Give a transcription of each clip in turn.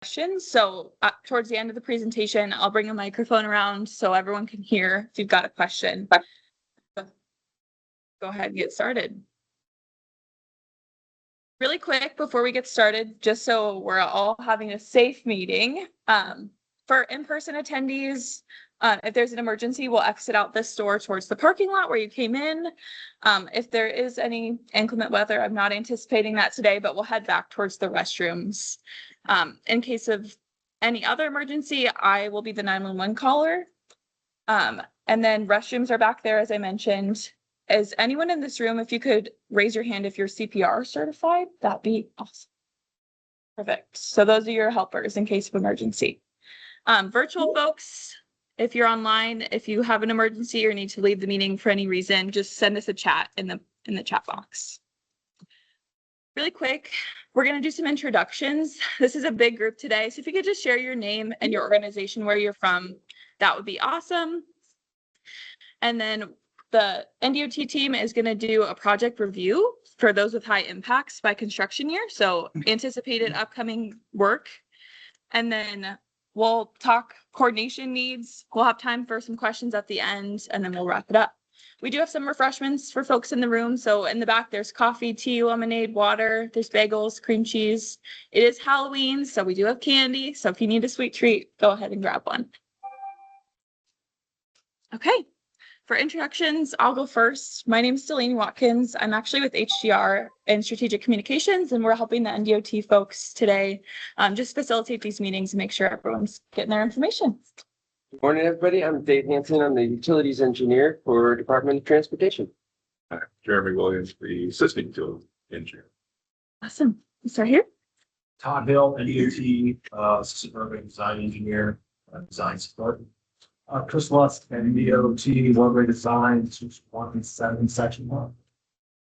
questions. So towards the end of the presentation, I'll bring a microphone around so everyone can hear if you've got a question. Go ahead and get started. Really quick before we get started, just so we're all having a safe meeting, for in-person attendees, if there's an emergency, we'll exit out this door towards the parking lot where you came in. If there is any inclement weather, I'm not anticipating that today, but we'll head back towards the restrooms. In case of any other emergency, I will be the 911 caller. And then restrooms are back there, as I mentioned. Is anyone in this room, if you could raise your hand if you're CPR certified, that'd be awesome. Perfect. So those are your helpers in case of emergency. Virtual folks, if you're online, if you have an emergency or need to leave the meeting for any reason, just send us a chat in the chat box. Really quick, we're going to do some introductions. This is a big group today, so if you could just share your name and your organization, where you're from, that would be awesome. And then the NDOT team is going to do a project review for those with high impacts by construction year, so anticipated upcoming work. And then we'll talk coordination needs. We'll have time for some questions at the end, and then we'll wrap it up. We do have some refreshments for folks in the room. So in the back, there's coffee, tea, lemonade, water. There's bagels, cream cheese. It is Halloween, so we do have candy. So if you need a sweet treat, go ahead and grab one. Okay. For introductions, I'll go first. My name is Delaney Watkins. I'm actually with HDR in Strategic Communications, and we're helping the NDOT folks today just facilitate these meetings and make sure everyone's getting their information. Good morning, everybody. I'm Dave Hansen. I'm the Utilities Engineer for Department of Transportation. Jeremy Williams, the Assistant Utility Engineer. Awesome. We'll start here. Todd Hill, NDOT, Assistant Urban Design Engineer, Design Support. Chris Lust, NDOT, Roadway Design, 1-7, Section 1.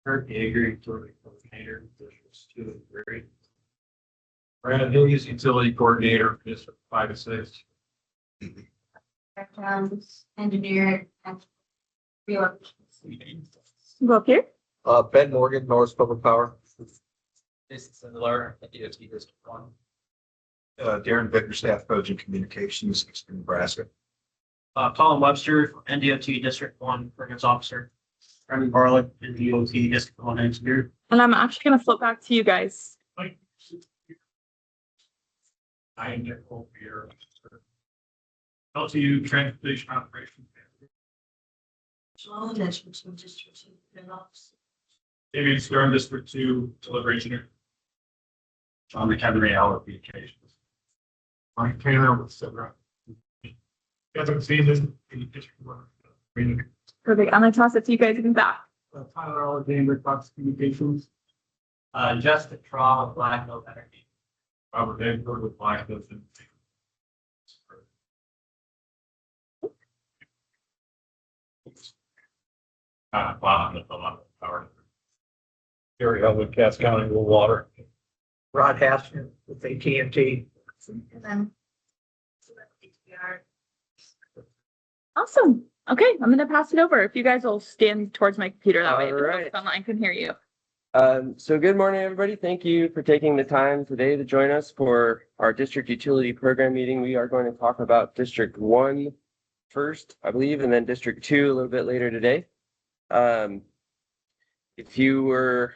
Kurt Yeager, Utility Coordinator, Districts 2 and 3. Brandon Hayes, Utility Coordinator, District 5 and 6. Engineer at Go up here. Ben Morgan, Norris Public Power. Jason Sindler, NDOT District 1. Darren Bickerstaff, Cogent Communications, in Nebraska. Colin Webster, NDOT District 1 Programs Officer. Brendan Barlick, NDOT District 1 Engineer. And I'm actually going to flip back to you guys. I am Nick Colbier. LTU Transportation Operations. David Stern, District 2 Delivery Engineer. John McHenry, LRP Occasions. Mike Taylor with Civil. You guys have seen this in District 1. Perfect. I'm going to toss it to you guys in the back. Tyler Alexander, Fox Communications. Justin Traw with Black Hills Energy. Robert Danford with Black Hills and power. Gary Elwood, Cass County, Will Water. Rod Hassner with AT&T. and then Awesome. Okay, I'm going to pass it over. If you guys will stand towards my computer, that way All the right. folks online can hear you. So good morning, everybody. Thank you for taking the time today to join us for our district utility program meeting. We are going to talk about District 1 first, I believe, and then District 2 a little bit later today. If you were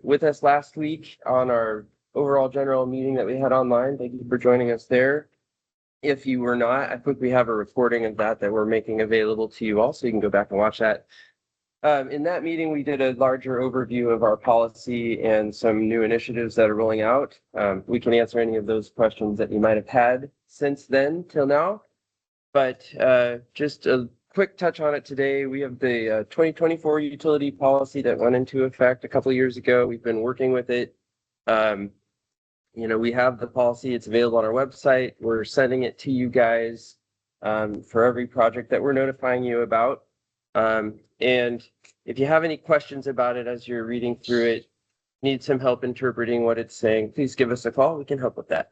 with us last week on our overall general meeting that we had online, thank you for joining us there. If you were not, I think we have a recording of that we're making available to you all, so you can go back and watch that. In that meeting, we did a larger overview of our policy and some new initiatives that are rolling out. We can answer any of those questions that you might have had since then till now. But just a quick touch on it today. We have the 2024 utility policy that went into effect a couple of years ago. We've been working with it. We have the policy. It's available on our website. We're sending it to you guys for every project that we're notifying you about. And if you have any questions about it as you're reading through it, need some help interpreting what it's saying, please give us a call. We can help with that.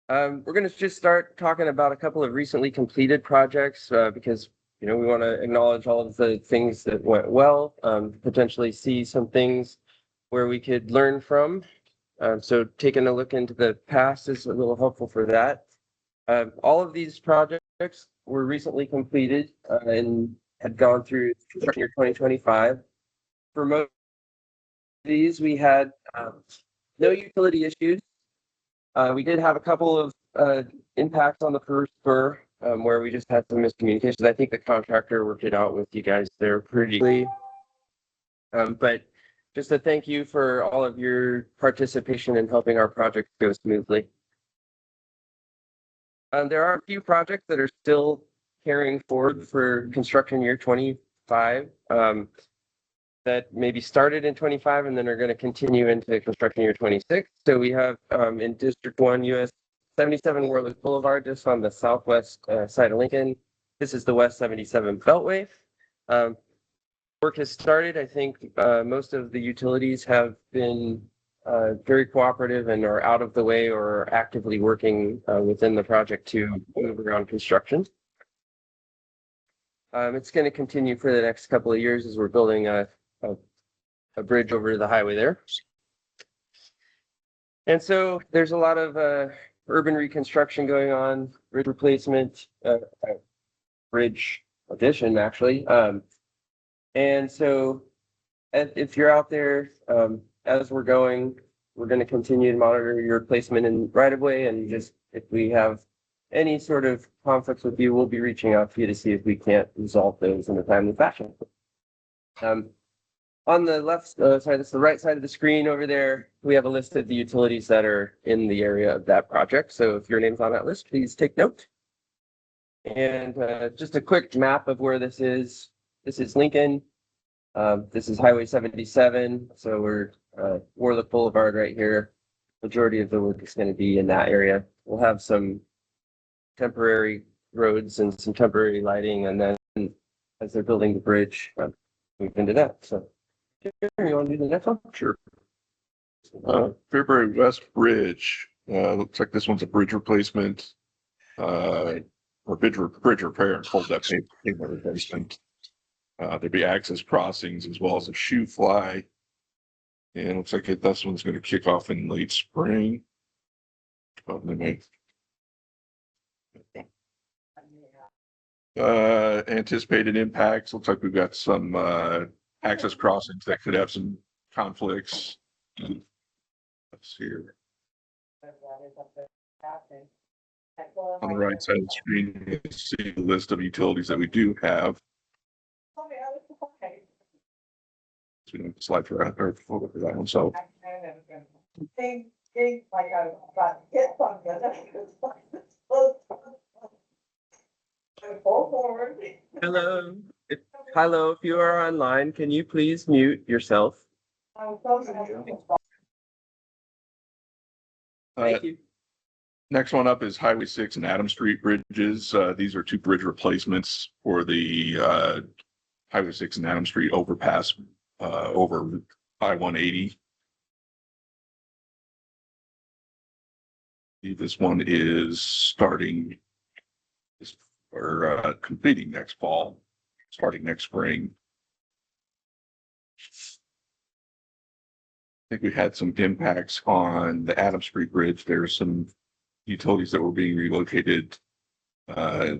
We're going to just start talking about a couple of recently completed projects because, we want to acknowledge all of the things that went well, potentially see some things where we could learn from. So taking a look into the past is a little helpful for that. All of these projects were recently completed and had gone through construction year 2025. For most of these, we had no utility issues. We did have a couple of impacts on the first spur where we just had some miscommunications. I think the contractor worked it out with you guys there pretty quickly. But just a thank you for all of your participation in helping our project go smoothly. There are a few projects that are still carrying forward for construction year 25 that maybe started in 25 and then are going to continue into construction year 26. So we have in District 1 US 77 Warlick Boulevard, just on the southwest side of Lincoln. This is the West 77 Beltway. Work has started. I think most of the utilities have been very cooperative and are out of the way or actively working within the project to move around construction. It's going to continue for the next couple of years as we're building a bridge over the highway there. And so there's a lot of urban reconstruction going on, bridge replacement, bridge addition actually. And so if you're out there, as we're going, we're going to continue to monitor your placement in right of way, and just if we have any sort of conflicts with you, we'll be reaching out to you to see if we can't resolve those in a timely fashion. On the left side, that's the right side of the screen over there, we have a list of the utilities that are in the area of that project. So if your name's on that list, please take note. And just a quick map of where this is. This is Lincoln. This is Highway 77. So we're Warlick Boulevard right here. Majority of the work is going to be in that area. We'll have some temporary roads and some temporary lighting, and then as they're building the bridge, move into that. So you want to do the next one? Sure. Fairbury West Bridge. Looks like this one's a bridge replacement. Or bridge repair and full depth pavement replacement. There'd be access crossings as well as a shoe fly. And looks like this one's going to kick off in late spring. Anticipated impacts. Looks like we've got some access crossings that could have some conflicts. Let's see here. On the right side of the screen, you see the list of utilities that we do have. So we don't slide for that or photo for that one. So Hello. Hello, if you are online, can you please mute yourself? Thank you. Next one up is Highway 6 and Adams Street bridges. These are two bridge replacements for the Highway 6 and Adams Street overpass over I-180. This one is starting or completing next fall, starting next spring. I think we had some impacts on the Adams Street Bridge. There's some utilities that were being relocated. I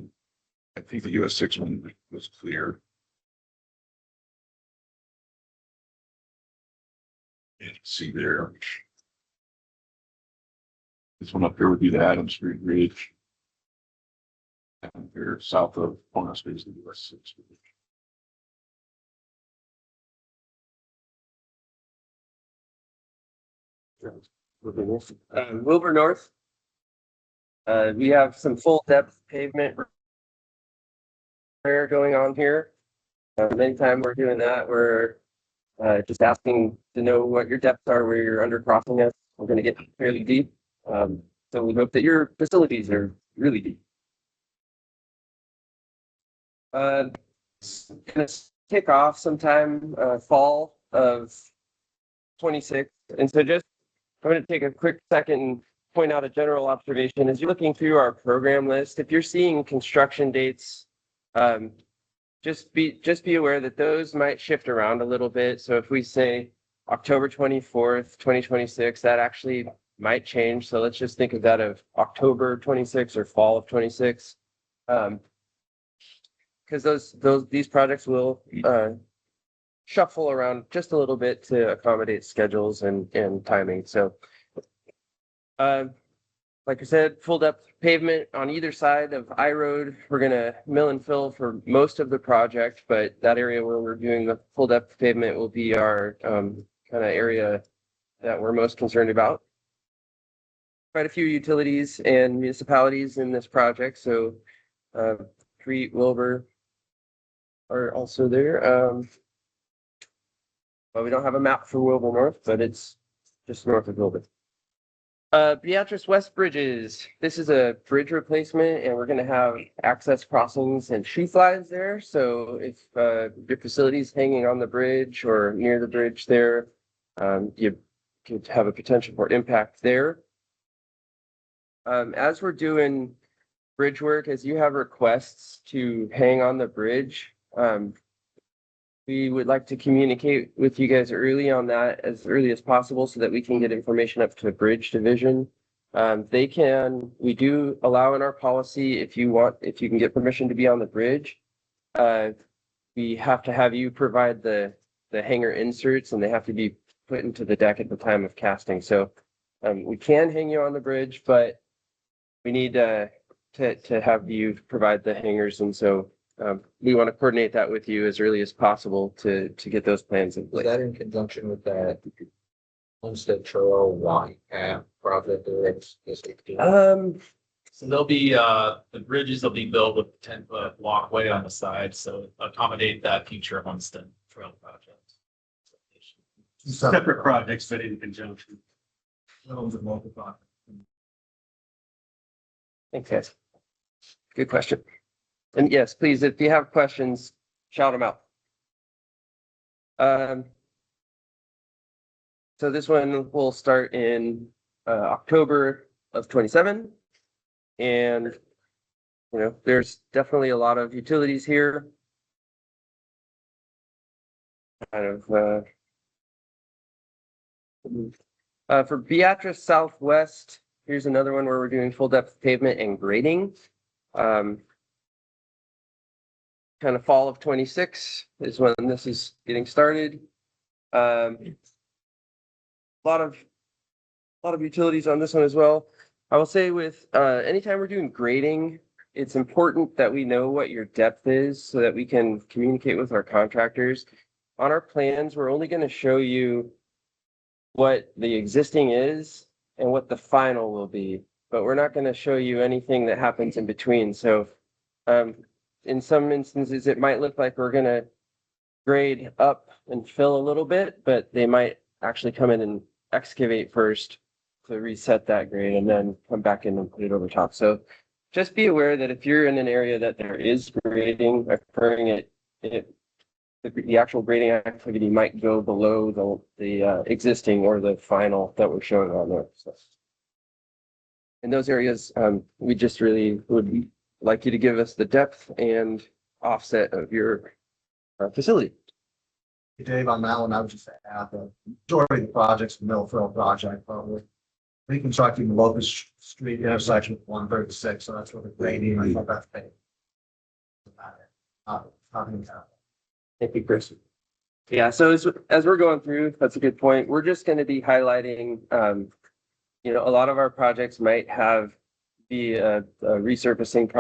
think the US 6 one was clear. You can see there. This one up here would be the Adams Street Bridge. And here south of Cornerstone is the US 6 Bridge. Wilbur North. We have some full depth pavement repair going on here. Anytime we're doing that, we're just asking to know what your depths are where you're under crossing us. We're going to get fairly deep. So we hope that your facilities are really deep. It's going to kick off sometime fall of 26. And so just I'm going to take a quick second and point out a general observation. As you're looking through our program list, if you're seeing construction dates, just be aware that those might shift around a little bit. So if we say October 24th, 2026. That actually might change. So let's just think of that of October 26 or fall of 26. Because these projects will shuffle around just a little bit to accommodate schedules and timing. So like I said, full depth pavement on either side of I Road. We're gonna mill and fill for most of the project, but that area where we're doing the full depth pavement will be our kind of area that we're most concerned about. Quite a few utilities and municipalities in this project. So Crete, Wilbur are also there. Well, we don't have a map for Wilbur North, but it's just north of Wilbur. Beatrice West Bridges. This is a bridge replacement, and we're going to have access crossings and sheath lines there. So if your facility's hanging on the bridge or near the bridge there, you could have a potential for impact there. As we're doing bridge work, as you have requests to hang on the bridge, we would like to communicate with you guys early on that, as early as possible, so that we can get information up to the bridge division. We do allow in our policy, if you can get permission to be on the bridge, we have to have you provide the hanger inserts, and they have to be put into the deck at the time of casting. So we can hang you on the bridge, but we need to have you provide the hangers. And so we want to coordinate that with you as early as possible to get those plans in Is place. that in conjunction with that Homestead Trail walking path project? So there'll be, the bridges will be built with 10-foot walkway on the side, so accommodate that future Homestead Trail project. Separate projects, but in conjunction. Thanks, guys. Good question. And yes, please, if you have questions, shout them out. So this one will start in October of 27. And, there's definitely a lot of utilities here. Kind of for Beatrice Southwest, here's another one where we're doing full depth pavement and grading. Kind of fall of 26 is when this is getting started. A lot of utilities on this one as well. I will say with anytime we're doing grading, it's important that we know what your depth is so that we can communicate with our contractors. On our plans, we're only going to show you what the existing is and what the final will be, but we're not going to show you anything that happens in between. So in some instances, it might look like we're going to grade up and fill a little bit, but they might actually come in and excavate first to reset that grade and then come back in and put it over top. So just be aware that if you're in an area that there is grading occurring, the actual grading activity might go below the existing or the final that we're showing on there. So in those areas, we just really would like you to give us the depth and offset of your facility. Dave, on that one, I would just add the majority of the projects, the mill fill project, probably reconstructing the Locust Street intersection with 136, so that's where the grading, I thought that's big. Thank you, Chris. Yeah, so as we're going through, that's a good point. We're just going to be highlighting, a lot of our projects might be a resurfacing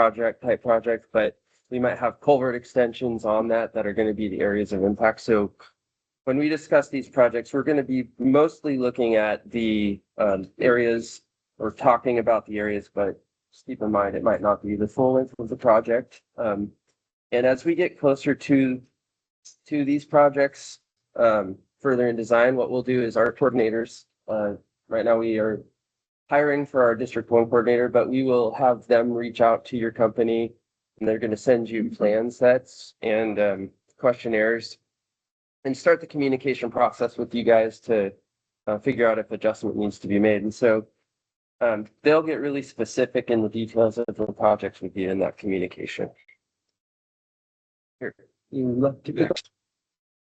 type project, but we might have culvert extensions on that are going to be the areas of impact. So when we discuss these projects, we're going to be mostly looking at the areas or talking about the areas, but just keep in mind, it might not be the full length of the project. And as we get closer to these projects further in design, what we'll do is our coordinators, right now we are hiring for our District 1 coordinator, but we will have them reach out to your company, and they're going to send you plan sets and questionnaires and start the communication process with you guys to figure out if adjustment needs to be made. And so they'll get really specific in the details of the projects with you in that communication. Here, you left to go.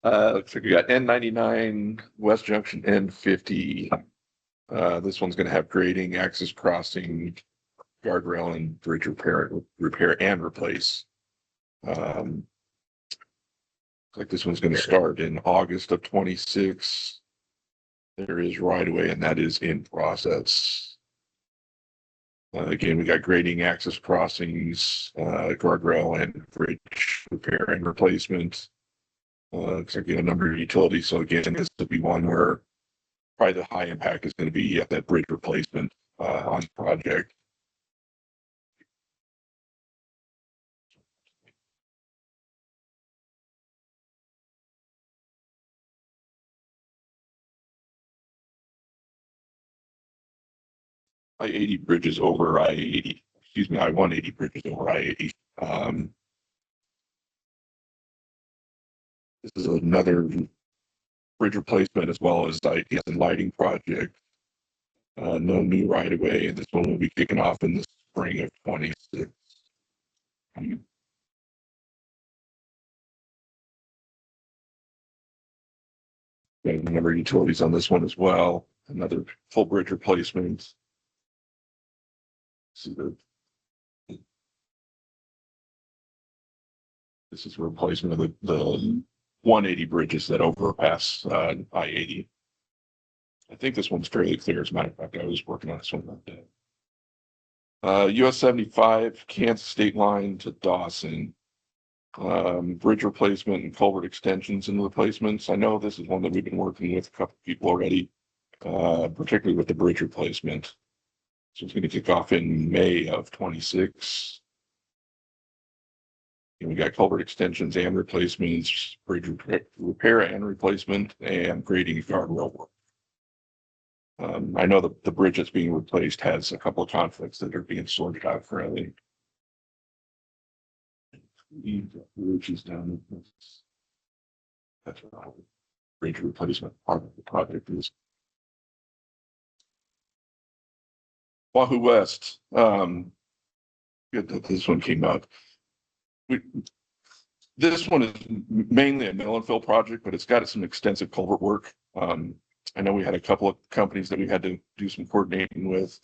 Looks like we got N99, West Junction, N50. This one's gonna have grading, access crossing, guardrail and bridge repair and replace. Looks like this one's gonna start in August of 26. There is right away, and that is in process. Again, we got grading, access crossings, guardrail and bridge repair and replacement. Looks like a number of utilities. So again, this will be one where probably the high impact is going to be at that bridge replacement on the project. I-80 bridges over I-80, excuse me, I-180 bridges over I-80. This is another bridge replacement as well as ITS and lighting project. No new right away, and this one will be kicking off in the spring of 26. Got a number of utilities on this one as well. Another full bridge replacement. See the this is a replacement of the 180 bridges that overpass I-80. I think this one's fairly clear. As a matter of fact, I was working on this one that day. US 75, Kansas state line to Dawson. Bridge replacement and culvert extensions and replacements. I know this is one that we've been working with a couple of people already, particularly with the bridge replacement. So it's going to kick off in May of 26. And we got culvert extensions and replacements, bridge repair and replacement, and grading guardrail work. I know the bridge that's being replaced has a couple of conflicts that are being sorted out currently. Bridges down. That's what the bridge replacement part of the project is. Wahoo West. Good that this one came out. This one is mainly a mill and fill project, but it's got some extensive culvert work. I know we had a couple of companies that we had to do some coordinating with.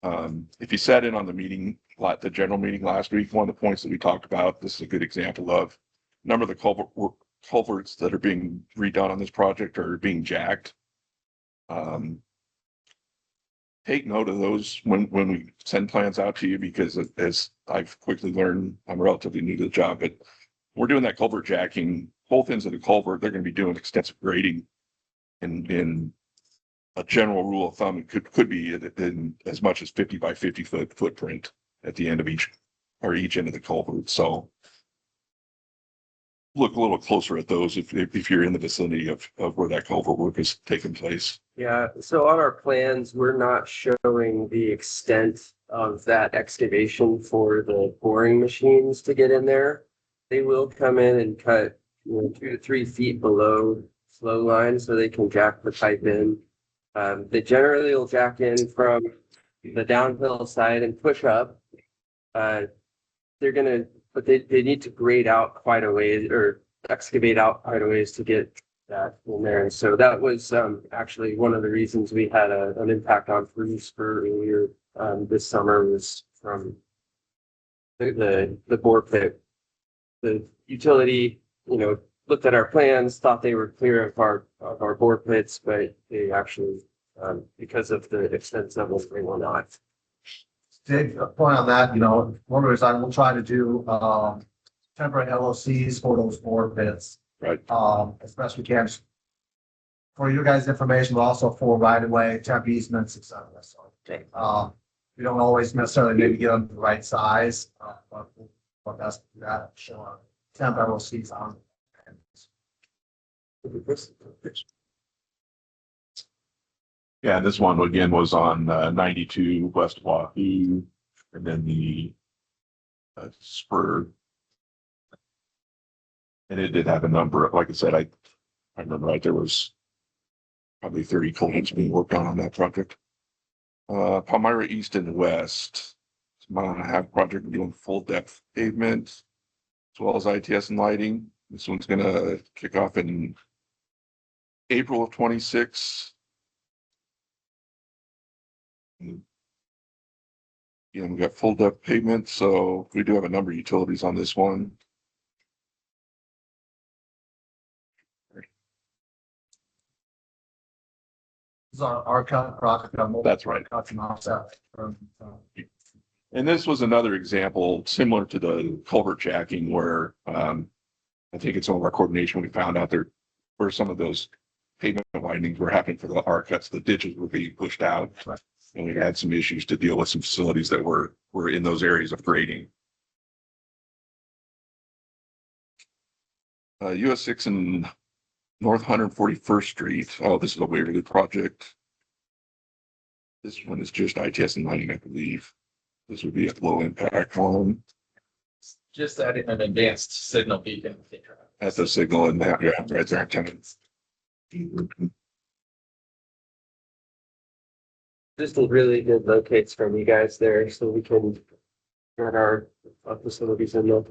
If you sat in on the meeting, the general meeting last week, one of the points that we talked about, this is a good example of a number of the culverts that are being redone on this project are being jacked. Take note of those when we send plans out to you, because as I've quickly learned, I'm relatively new to the job, but we're doing that culvert jacking, both ends of the culvert. They're going to be doing extensive grading, and in a general rule of thumb, it could be in as much as 50 by 50 foot footprint at the end of each end of the culvert. So look a little closer at those if you're in the vicinity of where that culvert work is taking place. Yeah, so on our plans, we're not showing the extent of that excavation for the boring machines to get in there. They will come in and cut 2 to 3 feet below flow line so they can jack the pipe in. They generally will jack in from the downhill side and push up. But they need to grade out quite a ways, or excavate out quite a ways to get that in there. And so that was actually one of the reasons we had an impact on Fruit Spur earlier this summer, was from the bore pit. The utility, looked at our plans, thought they were clear of our bore pits, but they actually, because of the extent levels, they will not. Dave, a point on that, one of the I will try to do temporary LOCs for those bore pits. Right. As best we can. For you guys' information, but also for right of way, temp easements, et cetera. So we don't always necessarily maybe get them the right size, but we'll best do that, show temp LOCs on. Yeah, this one again was on 92 West Wahoo, and then the spur. And it did have a number, like I said, I remember right, there was probably 30 culverts being worked on that project. Palmyra East and West, it's a 1.5 mile project doing full depth pavement, as well as ITS and lighting. This one's gonna kick off in April of 26. And we got full depth pavement, so we do have a number of utilities on this one. This is our cut project. That's right. Cuts and offset. And this was another example similar to the culvert jacking where I think it's some of our coordination. We found out there where some of those pavement widenings were happening for the hard cuts. The ditches were being pushed out. Right. And we had some issues to deal with some facilities that were in those areas of grading. US 6 and North 141st Street. Oh, this is a Waverly project. This one is just ITS and lighting, I believe. This would be a low impact one Just adding an advanced signal beacon. at the signal and that, yeah, right there, attendance. Just really good locates from you guys there, so we can get our facilities in there.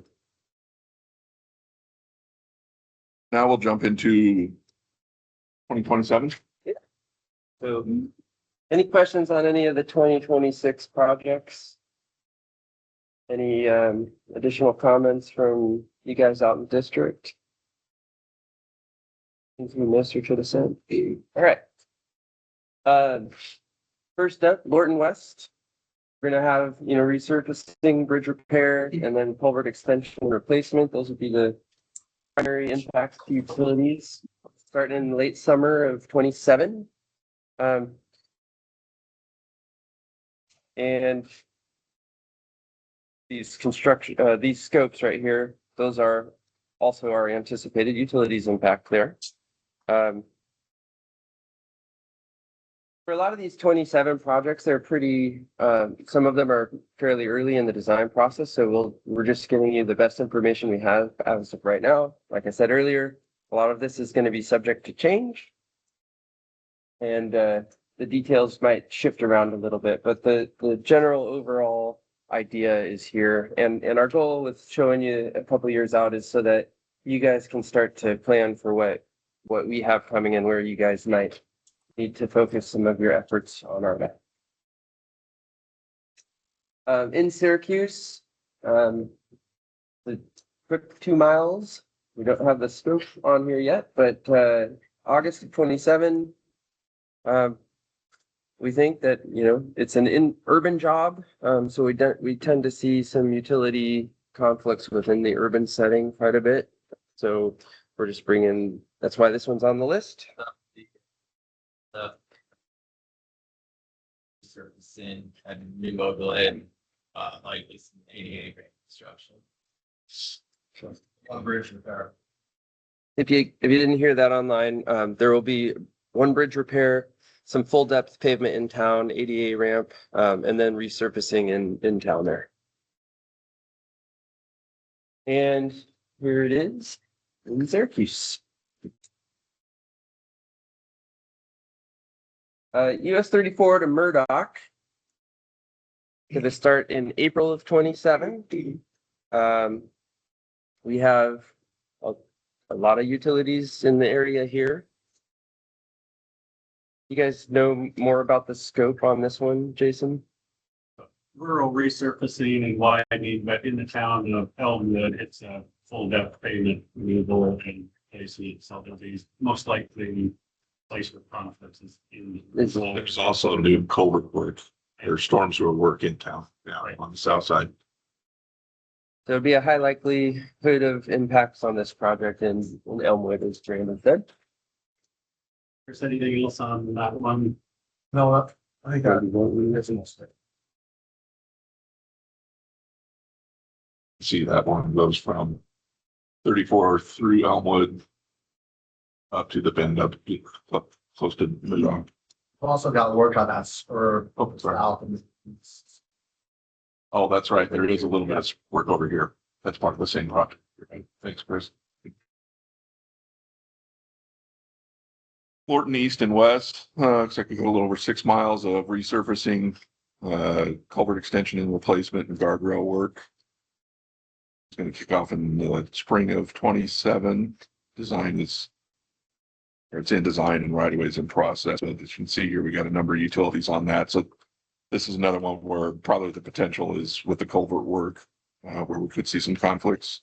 Now we'll jump into 2027. So, any questions on any of the 2026 projects? Any additional comments from you guys out in the district? Things we missed or should have said? All right. First up, Lorton West. We're gonna have, resurfacing, bridge repair, and then culvert extension and replacement. Those would be the primary impacts to utilities, starting in late summer of 27. And these these scopes right here, those are also our anticipated utilities impact there. For a lot of these 27 projects, they're pretty, some of them are fairly early in the design process. So we're just giving you the best information we have as of right now. Like I said earlier, a lot of this is going to be subject to change. And the details might shift around a little bit, but the general overall idea is here. And our goal with showing you a couple years out is so that you guys can start to plan for what we have coming and where you guys might need to focus some of your efforts on our map. In Syracuse, the quick 2 miles, we don't have the scope on here yet, but August of 27, we think that, it's an urban job. So we tend to see some utility conflicts within the urban setting quite a bit. So we're just that's why this one's on the list. Surfacing and new overlay and likely some ADA construction. Bridge repair. If you didn't hear that online, there will be one bridge repair, some full depth pavement in town, ADA ramp, and then resurfacing in town there. And here it is in Syracuse. US 34 to Murdoch. Gonna start in April of 27. We have a lot of utilities in the area here. You guys know more about the scope on this one, Jason? Rural resurfacing and widening, but in the town of Elmwood, it's a full depth pavement removal and basically so there'll be most likely place for conflicts is in. There's also new culvert work or storm sewer work in town, on the south side. There'll be a high likelihood of impacts on this project in Elmwood, as Brandon said. Is there anything else on that one? No, I think that's most of it. See that one goes from 34 through Elmwood up to the bend up close to Murdoch. We've also got work on that spur. South. Oh, that's right. There is a little bit of work over here. That's part of the same project. Thanks, Chris. Lorton East and West, looks like we got a little over 6 miles of resurfacing, culvert extension and replacement and guardrail work. It's going to kick off in the spring of 27. Design is, or it's in design and right away is in process. But as you can see here, we got a number of utilities on that. So this is another one where probably the potential is with the culvert work, where we could see some conflicts.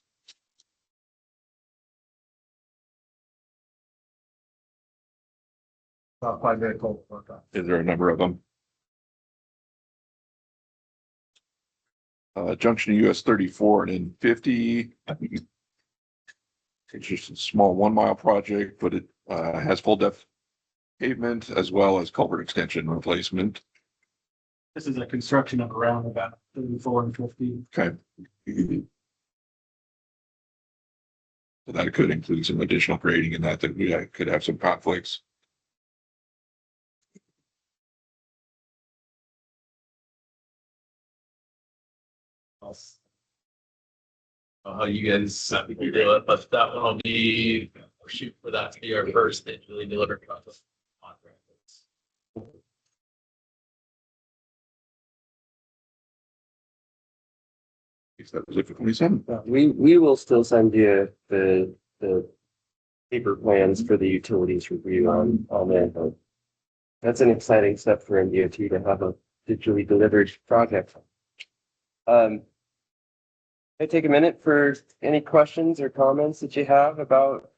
Quite a bit of cold work on. Is there a number of them? Junction US 34 and N50. It's just a small 1 mile project, but it has full depth pavement as well as culvert extension replacement. This is a construction of around about 34 and 50. Okay. So that could include some additional grading in that we could have some conflicts. How you guys do it, but that one will be, we'll shoot for that to be our first digitally delivered contract. That was it for 27. We will still send you the paper plans for the utilities review on that. But that's an exciting step for NDOT to have a digitally delivered project. I take a minute for any questions or comments that you have about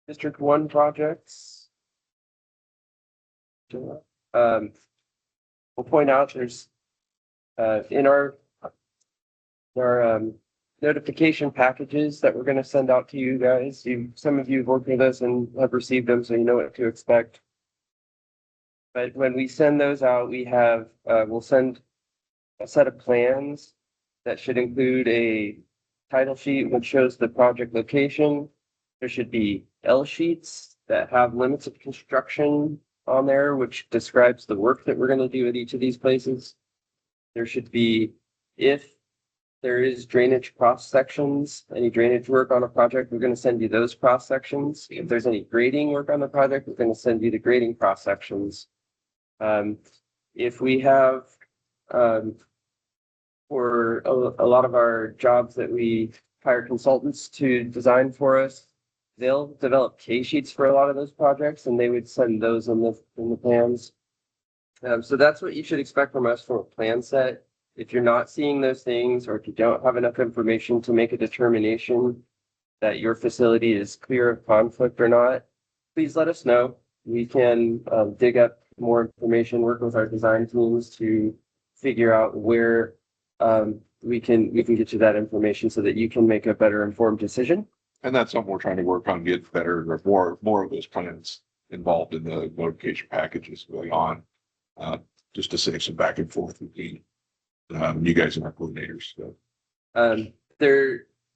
District 1 projects. We'll point out there's in our notification packages that we're going to send out to you guys. Some of you have worked with us and have received them, so you know what to expect. But when we send those out, we'll send a set of plans that should include a title sheet which shows the project location. There should be L sheets that have limits of construction on there, which describes the work that we're going to do at each of these places. There should be, if there is drainage cross sections, any drainage work on a project, we're going to send you those cross sections. If there's any grading work on the project, we're going to send you the grading cross sections. If we have, for a lot of our jobs that we hire consultants to design for us, they'll develop case sheets for a lot of those projects, and they would send those in the plans. So that's what you should expect from us for a plan set. If you're not seeing those things, or if you don't have enough information to make a determination that your facility is clear of conflict or not, please let us know. We can dig up more information, work with our design teams to figure out where we can get you that information so that you can make a better informed decision. And that's something we're trying to work on, get better or more of those plans involved in the notification packages going on, just to save some back and forth with you guys and our coordinators. So.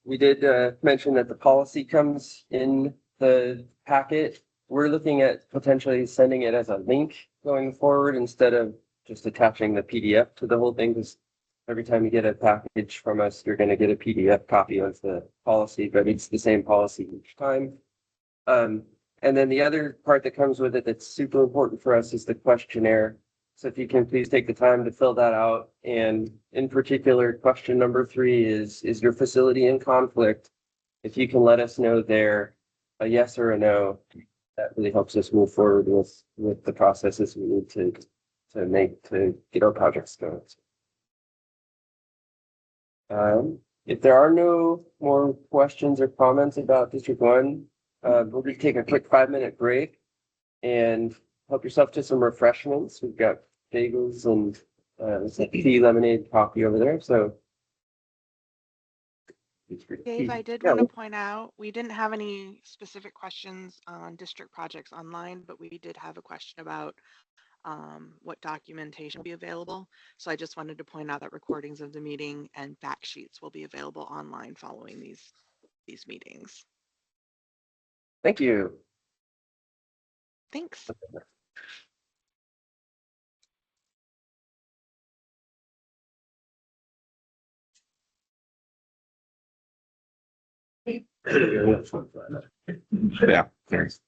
We did mention that the policy comes in the packet. We're looking at potentially sending it as a link going forward instead of just attaching the PDF to the whole thing, because every time you get a package from us, you're going to get a PDF copy of the policy, but it's the same policy each time. And then the other part that comes with it that's super important for us is the questionnaire. So if you can please take the time to fill that out. And in particular, question number 3 is your facility in conflict? If you can let us know there, a yes or a no, that really helps us move forward with the processes we need to make to get our projects going. If there are no more questions or comments about District 1, we're going to take a quick 5-minute break and help yourself to some refreshments. We've got bagels and tea, lemonade, coffee over there. So, Dave, I did want to point out, we didn't have any specific questions on district projects online, but we did have a question about what documentation will be available. So I just wanted to point out that recordings of the meeting and fact sheets will be available online following these meetings. Thank you. Thanks. Yeah, thanks.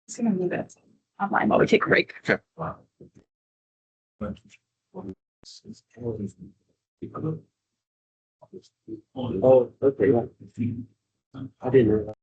It's gonna leave it online while we take a break. Okay. Oh, okay, yeah. I didn't know.